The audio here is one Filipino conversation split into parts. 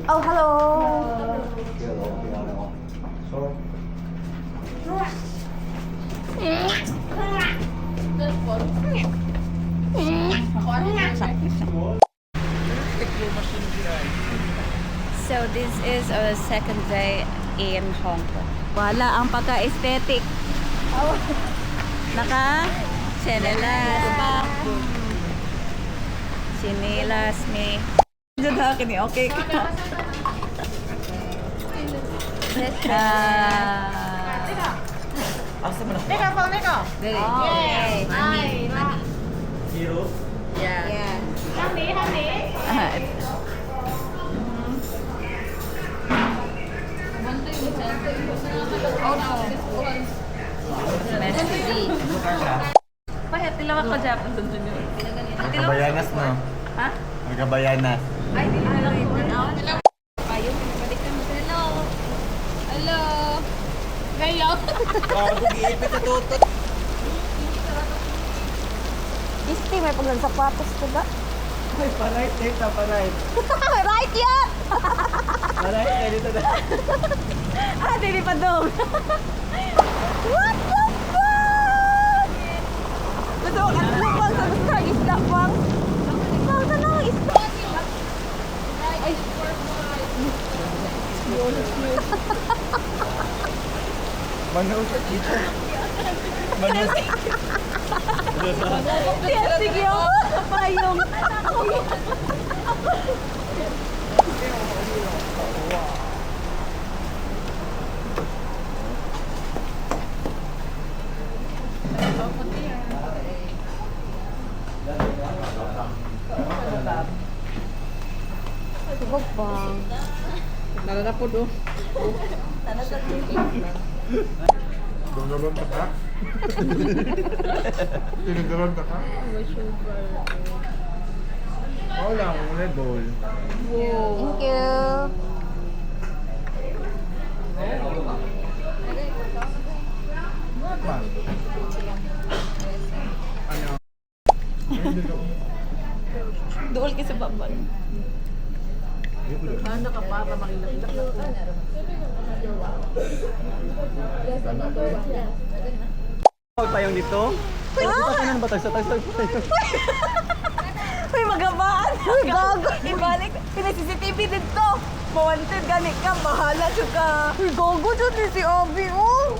Oh, hello. So this is our second day in Hong Kong. Wala ang pagka-aesthetic. Naka-chinelas pa. Chinelas me. Diyan akin eh, okay ka. Mega po, mega. Very. Okay. Money. Zero. Yeah. Honey, honey. Messi. Pahit tilawak ka Japan dun dun yun. Nagkabayanas no? Ha? Nagkabayanas. Ay, di na lang ito. Payong, pinabalik ka mo. Hello. Hello. Gayo. Giipit sa tutot. Isti, may paglansapatos ko ba? Ay, paray. Teka, paray. Right yan! Paray, kaya dito na. Dili pa dong. What the fuck? Gusto ko, ano bang sa gusto ng isda pang? Saan na ang isda? Ay, Manusot dito. Manusot. sige ako sa payong. Subog pa. Nalala po do. Gumgalon ka ka? Tinagalan ka ka? Oo lang, Red Bull. Thank you. Ano? Duol ka sa babag. Ano ka para makilak-ilak na po. Pa yung dito? Ano ba tayo? Uy, magabaan. Uy, gago. Ibalik. Pina-CCTV dito. Mawanted gani ka. Bahala siya ka. Uy, gago dyan si Obi, oh.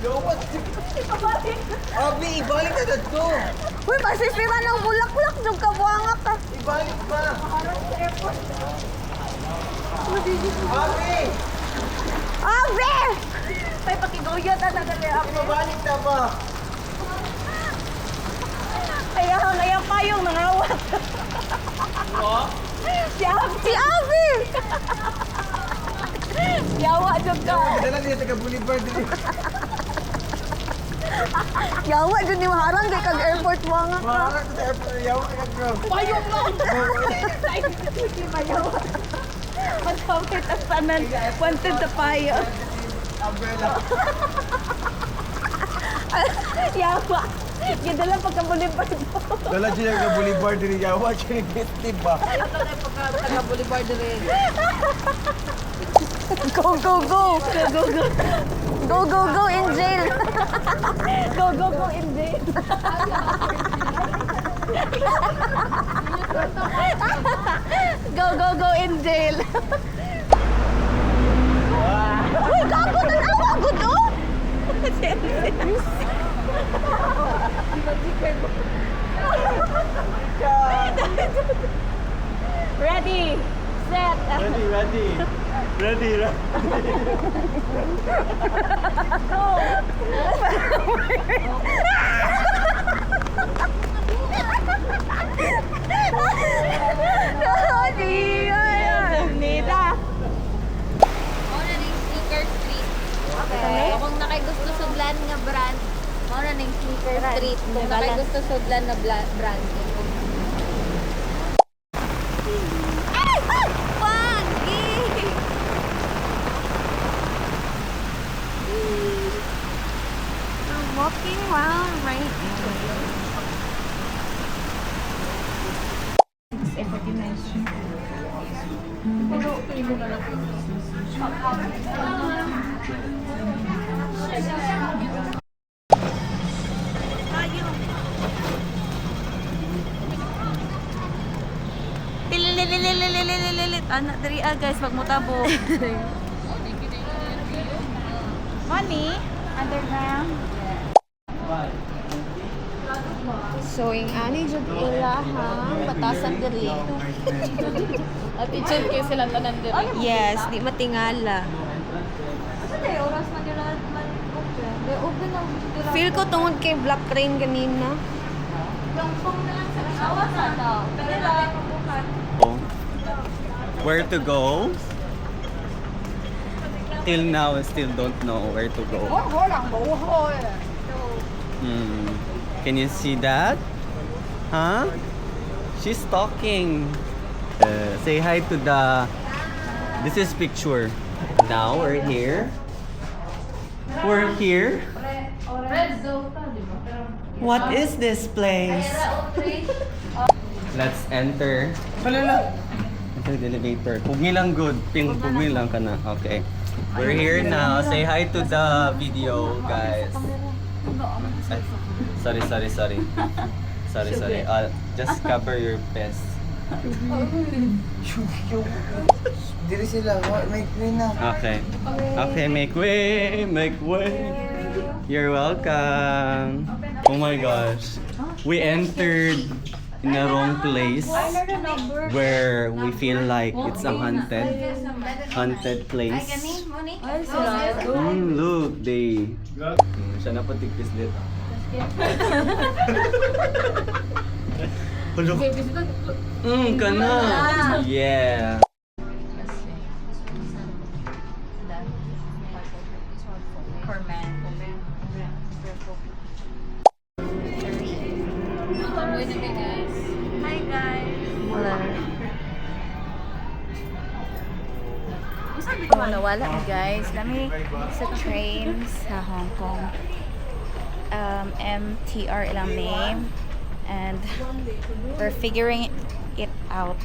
Ibalik. Abi, ibalik na dito! Uy, masisira ng bulak-bulak. Diyan ka, buwanga ka. Ibalik ba? Harap sa airport. Abi! Obi! May pakiguyot na nagali ako. Ibalik na ba? Kaya payong nangawat. Si Obi! Yawa dyan ka. Dala niya taga Boulevard din. Yawa dyan ni Maharang. Kaya kag-airport buwanga ka. Maharap sa airport. Yawa ka bro. Payong lang. Hindi mayawa. Matawit ang tanan. Wanted sa payo. Umbrella. Yawa. Gidala pagka-Boulevard mo. Dala siya taga Boulevard din. Yawa siya ni Festive ba? Ito na yung pagka-Boulevard rin. Go, go, go. Go, go, go. Go, go, go in jail. Go, go, go in jail. Go, go, go in jail. Uy, gago na awa ko to. Ready, set. Ready. Nita. Mauna ning Sneaker Street. Okay. Kung nakay gusto sudlan nga brand, mauna ning Sneaker Brand. Street. Kung nakay gusto sudlan na brand. Ay! Ay! Wagi! We're walking around right now. Tililililililililit. Anak dari guys, pag mutabo. Money? Underground? So, yung ani jud ila ha, batasan diri. At i-check kayo sila tanan din. Yes, di matingala. Feel ko tungod kay Black Rain kanina. Where to go? Till now, I still don't know where to go. Hmm. Can you see that? Huh? She's talking. Say hi to the... This is picture. Now we're here. We're here. What is this place? Let's enter. Enter the elevator. Pugni lang good. Pugni lang ka na. Okay. We're here now. Say hi to the video, guys. Sorry. Just cover your face. Diri sila, may queen na. Okay. Okay, make way. You're welcome. Oh my gosh. We entered in the wrong place where we feel like it's a haunted place. Look, they... Siya na po tigpis dito. Hello. Kana. Yeah. Hi guys. Wala guys. Lami sa train sa Hong Kong. MTR ilang name. And we're figuring it out.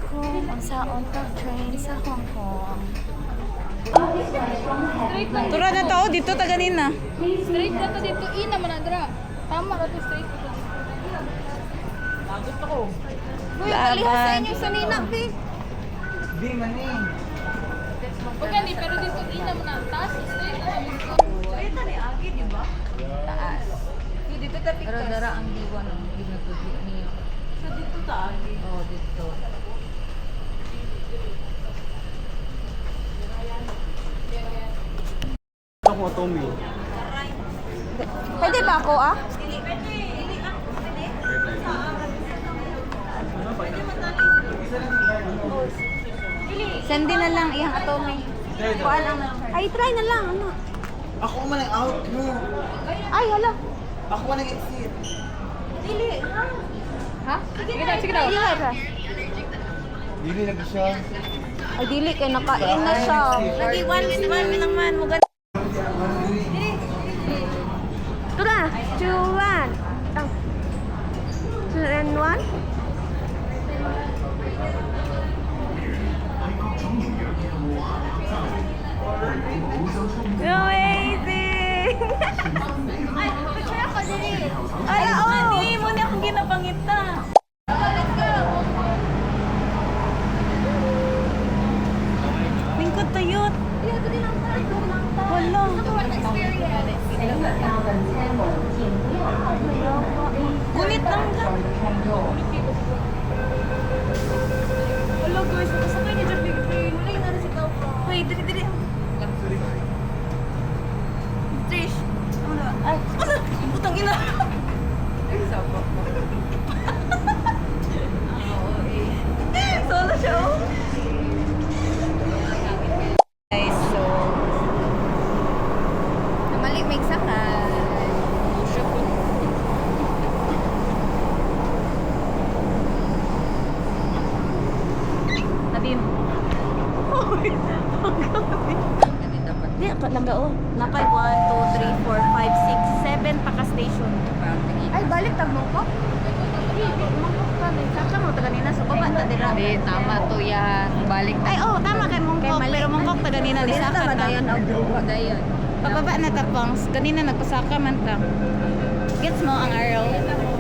Kung saan ka train sa Hong Kong. Tura na to, dito ta ganina. Straight ka to dito. Ina man adra. Tama ka to straight ka. Lagot ako. Uy, kalihas sa inyo sa Ninang, be. Di man eh. Huwag yan eh, pero dito ina mo na. Taas, straight ka. Taas. Dito ta Pero dara ang diwa ng ginagudi niyo. So dito ta agi. Oh, dito. Ito ko, Tommy. Pwede ba ako ah? Sendin na lang iyang atome. Kuan ang ay try na lang ano. Ako man ang out mo. Ay hala. Ako man ang exit. Dili ha. Ha? Sige daw. Dili ra. Dili lagi siya. Ay dili kay nakain na siya. Lagi one lang man mo gan. Tura, 2 1. 2 and 1. Amazing! Ay, picture ako diri. Ay, oo! Hindi mo na akong ginapangita. Lingkod tayot. Wala. Gunit lang ka. Wala guys, nakasakay niya dyan. Wala yung nara si Kaupa. Hoy, diri. Trish. Ay, ano? Putang ina. Ay, sapa. Solo siya, oh. Guys, so... Namalimig sa ka. Nadine. Di, langga oh. Napay 1, 2, 3, 4, 5, 6, 7 pa ka station. Ay, balik tagmong ko? Saka mo ta kanina sa baba ta dira. Hindi, tama to yan. Balik Ay, oh, tama kay Mongkok. Pero Mongkok ta ganina ni Saka ta. Dayon. Pababa na ta, Pongs. Ganina nagpasaka man ta. Gets mo ang araw.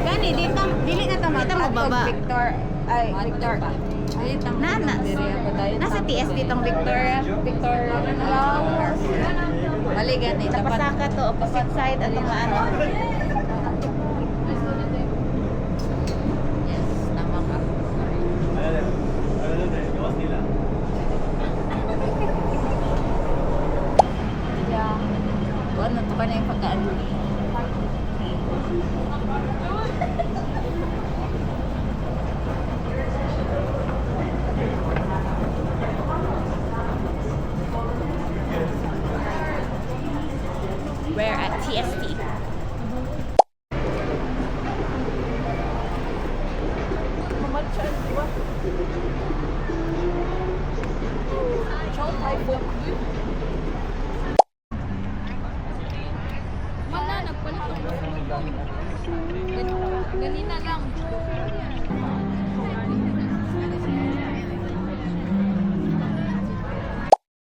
Gani, dili na ta kita magbaba. Victor. Ay, Victor. Ay, tama. Nana. Nasa TSD tong Victoria. Victoria. Mali gani. Dapat. Napasaka to, opposite side at mga ano. Yes, tama ka. Yeah. Kuan na to ka na yung pagkaan. We're at TST. Wala, nagpalit ako. Ganina lang.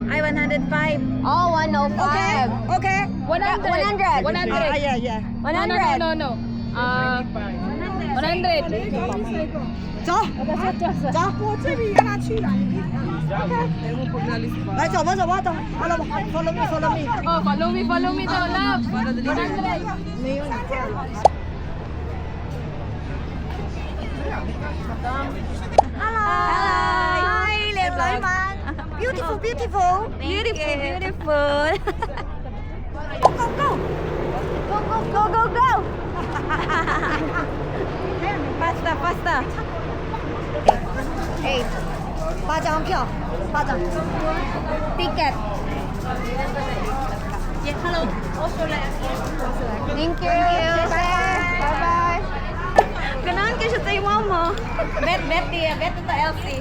Ay, 105. Oh, 105. Okay. 100. 100. Yeah, yeah. 100. No. 100. So? So? 来走吧，走吧，走。Follow me, follow me. Oh, follow me daw, love. 100. Hello. Hi, เรียบร้อยมาก Beautiful, beautiful. Beautiful, beautiful. Go, go. Go, go, go. Faster, faster. Hey, 8张票，8张。Ticket. Yeah, hello. Thank you. Bye bye. Ganahan ka siya tayo mama. Bet dia, bet ito Elsie.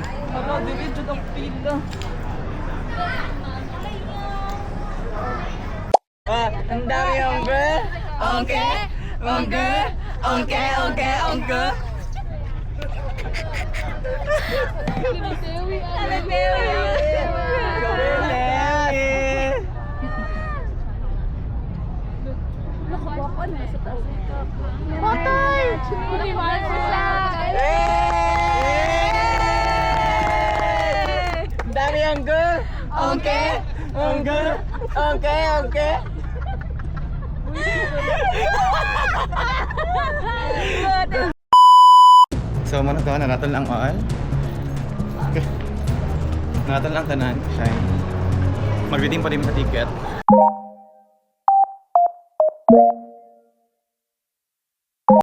Ang dami yung girl. Okay. Potay! Ang dami yung girl. Okay. So, muna to, nanatol ang all. Nanatol ang tanan. Kaya, mag-redeem pa din sa ticket.